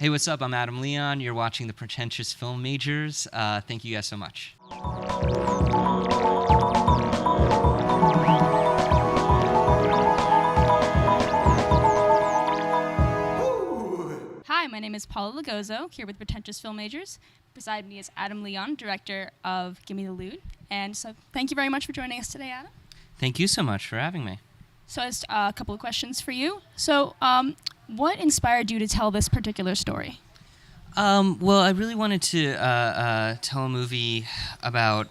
Hey, what's up? I'm Adam Leon. You're watching the Pretentious Film Majors. Thank you guys so much. Hi, my name is Paula Lagozo, here with Pretentious Film Majors. Beside me is Adam Leon, director of Gimme the Loot. And so thank you very much for joining us today, Adam. Thank you so much for having me. So just a couple of questions for you. So what inspired you to tell this particular story? Well, I really wanted to tell a movie about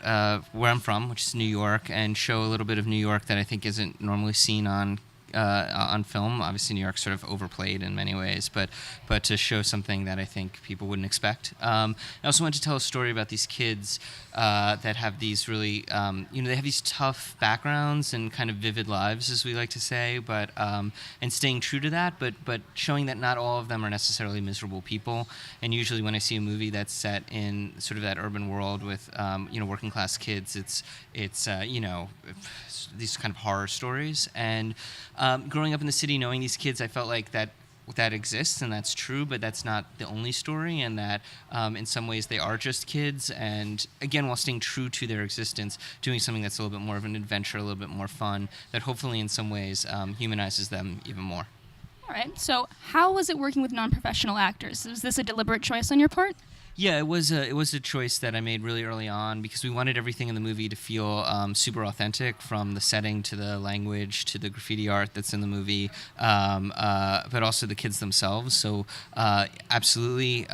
where I'm from, which is New York, and show a little bit of New York that I think isn't normally seen on film. Obviously, New York's sort of overplayed in many ways, but to show something that I think people wouldn't expect. I also wanted to tell a story about these kids that have these really, they have these tough backgrounds and kind of vivid lives, as we like to say, but and staying true to that, but showing that not all of them are necessarily miserable people. And usually, when I see a movie that's set in sort of that urban world with working class kids, it's these kind of horror stories. And growing up in the city, knowing these kids, I felt like that exists and that's true, but that's not the only story, and that in some ways they are just kids, and again, while staying true to their existence, doing something that's a little bit more of an adventure, a little bit more fun, that hopefully in some ways humanizes them even more. All right, so how was it working with non-professional actors? Was this a deliberate choice on your part? Yeah, it was a choice that I made really early on because we wanted everything in the movie to feel super authentic, from the setting to the language to the graffiti art that's in the movie, but also the kids themselves. So absolutely,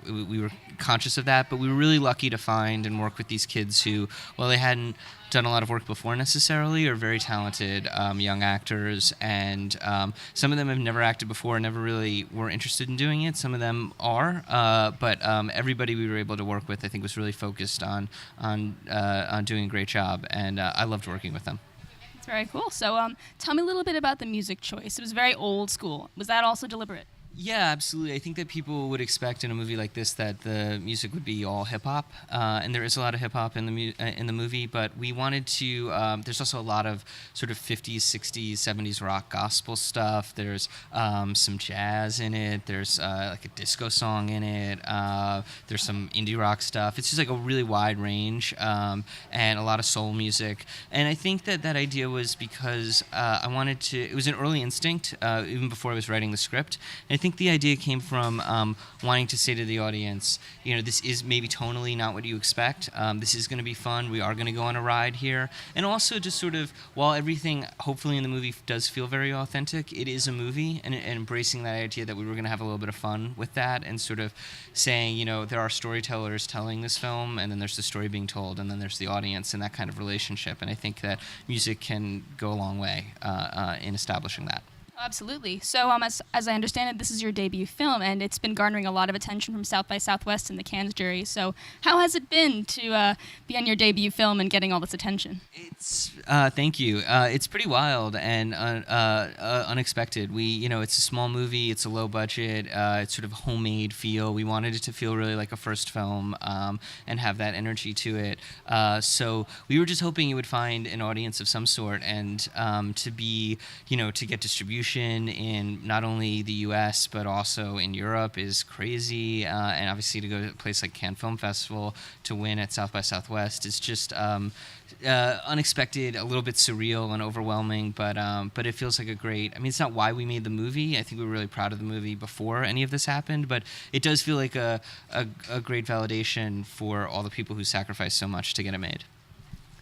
we were conscious of that, but we were really lucky to find and work with these kids who, well, they hadn't done a lot of work before necessarily, are very talented young actors, and some of them have never acted before, never really were interested in doing it. Some of them are, but everybody we were able to work with, I think, was really focused on doing a great job, and I loved working with them. That's very cool. So tell me a little bit about the music choice. It was very old school. Was that also deliberate? Yeah, absolutely. I think that people would expect in a movie like this that the music would be all hip hop, and there is a lot of hip hop in the movie. But we wanted to. There's also a lot of sort of 50s, 60s, 70s rock gospel stuff. There's some jazz in it. There's like a disco song in it. There's some indie rock stuff. It's just like a really wide range, and a lot of soul music. And I think that idea was because I wanted to. It was an early instinct, even before I was writing the script. And I think the idea came from wanting to say to the audience, this is maybe tonally not what you expect. This is going to be fun. We are going to go on a ride here. And also just sort of, while everything hopefully in the movie does feel very authentic, it is a movie, and embracing that idea that we were going to have a little bit of fun with that, and sort of saying, there are storytellers telling this film, and then there's the story being told, and then there's the audience, and that kind of relationship. And I think that music can go a long way in establishing that. Absolutely. So as I understand it, this is your debut film, and it's been garnering a lot of attention from South by Southwest and the Cannes jury. So how has it been to be on your debut film and getting all this attention? It's thank you. It's pretty wild and unexpected. It's a small movie. It's a low budget. It's sort of homemade feel. We wanted it to feel really like a first film and have that energy to it. So we were just hoping it would find an audience of some sort, and to be, to get distribution in not only the U.S. but also in Europe is crazy, and obviously to go to a place like Cannes Film Festival to win at South by Southwest is just unexpected, a little bit surreal and overwhelming, but it feels like a great. I mean, it's not why we made the movie. I think we were really proud of the movie before any of this happened, but it does feel like a great validation for all the people who sacrificed so much to get it made.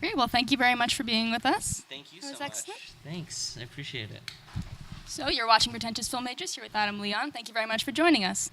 Great. Well, thank you very much for being with us. Thank you so much. Excellent. Thanks. I appreciate it. So you're watching Pretentious Film Majors here with Adam Leon. Thank you very much for joining us.